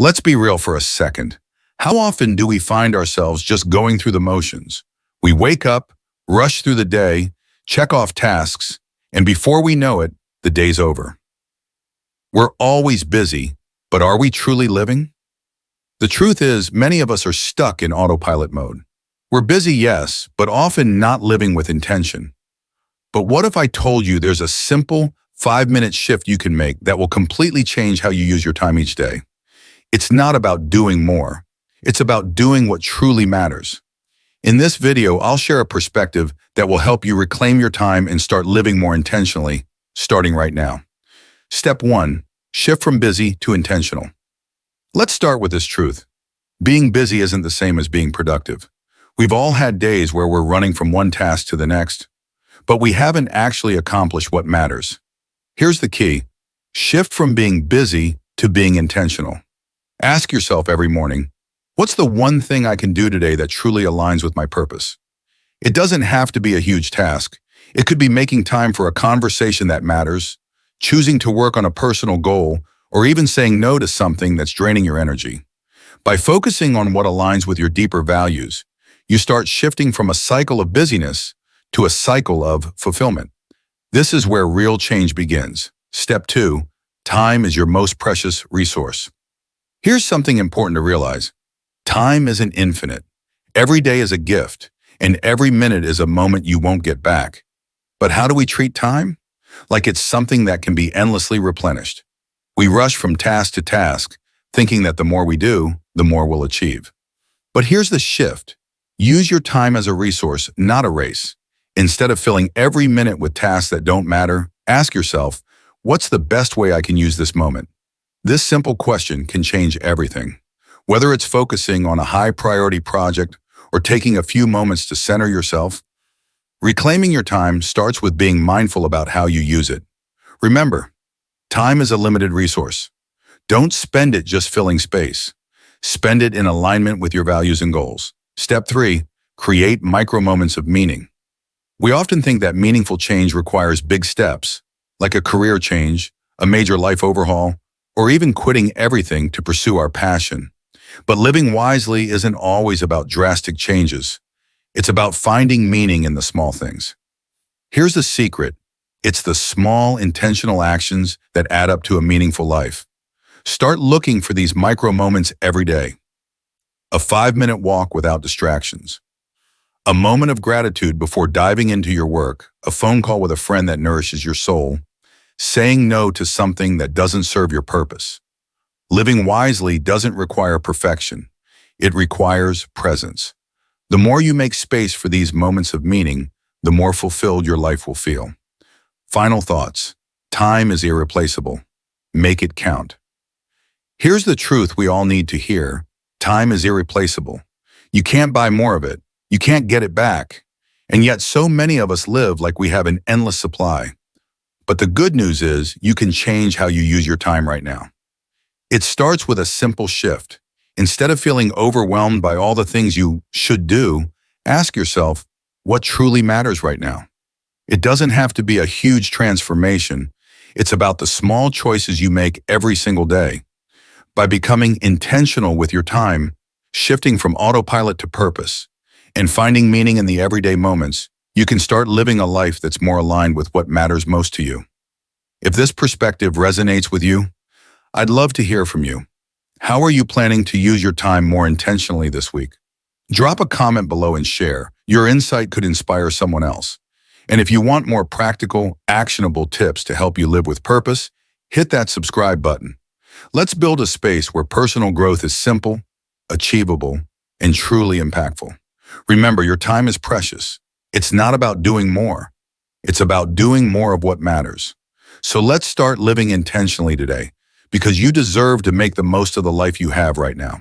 Let's be real for a second. How often do we find ourselves just going through the motions? We wake up, rush through the day, check off tasks, and before we know it, the day's over. We're always busy, but are we truly living? The truth is, many of us are stuck in autopilot mode. We're busy, yes, but often not living with intention. But what if I told you there's a simple 5-minute shift you can make that will completely change how you use your time each day? It's not about doing more. It's about doing what truly matters. In this video, I'll share a perspective that will help you reclaim your time and start living more intentionally, starting right now. Step 1. Shift from busy to intentional. Let's start with this truth. Being busy isn't the same as being productive. We've all had days where we're running from one task to the next, but we haven't actually accomplished what matters. Here's the key. Shift from being busy to being intentional. Ask yourself every morning, what's the one thing I can do today that truly aligns with my purpose? It doesn't have to be a huge task. It could be making time for a conversation that matters, choosing to work on a personal goal, or even saying no to something that's draining your energy. By focusing on what aligns with your deeper values, you start shifting from a cycle of busyness to a cycle of fulfillment. This is where real change begins. Step 2. Time is your most precious resource. Here's something important to realize. Time isn't infinite. Every day is a gift, and every minute is a moment you won't get back. But how do we treat time? Like it's something that can be endlessly replenished. We rush from task to task, thinking that the more we do, the more we'll achieve. But here's the shift. Use your time as a resource, not a race. Instead of filling every minute with tasks that don't matter, ask yourself, what's the best way I can use this moment? This simple question can change everything. Whether it's focusing on a high-priority project or taking a few moments to center yourself, reclaiming your time starts with being mindful about how you use it. Remember, time is a limited resource. Don't spend it just filling space. Spend it in alignment with your values and goals. Step 3. Create micro-moments of meaning. We often think that meaningful change requires big steps, like a career change, a major life overhaul, or even quitting everything to pursue our passion. But living wisely isn't always about drastic changes. It's about finding meaning in the small things. Here's the secret. It's the small, intentional actions that add up to a meaningful life. Start looking for these micro moments every day. A 5-minute walk without distractions. A moment of gratitude before diving into your work. A phone call with a friend that nourishes your soul. Saying no to something that doesn't serve your purpose. Living wisely doesn't require perfection. It requires presence. The more you make space for these moments of meaning, the more fulfilled your life will feel. Final thoughts. Time is irreplaceable. Make it count. Here's the truth we all need to hear. Time is irreplaceable. You can't buy more of it. You can't get it back. And yet so many of us live like we have an endless supply. But the good news is you can change how you use your time right now. It starts with a simple shift. Instead of feeling overwhelmed by all the things you should do, ask yourself, what truly matters right now? It doesn't have to be a huge transformation. It's about the small choices you make every single day. By becoming intentional with your time, shifting from autopilot to purpose, and finding meaning in the everyday moments, you can start living a life that's more aligned with what matters most to you. If this perspective resonates with you, I'd love to hear from you. How are you planning to use your time more intentionally this week? Drop a comment below and share. Your insight could inspire someone else. And if you want more practical, actionable tips to help you live with purpose, hit that subscribe button. Let's build a space where personal growth is simple, achievable, and truly impactful. Remember, your time is precious. It's not about doing more. It's about doing more of what matters. So let's start living intentionally today, because you deserve to make the most of the life you have right now.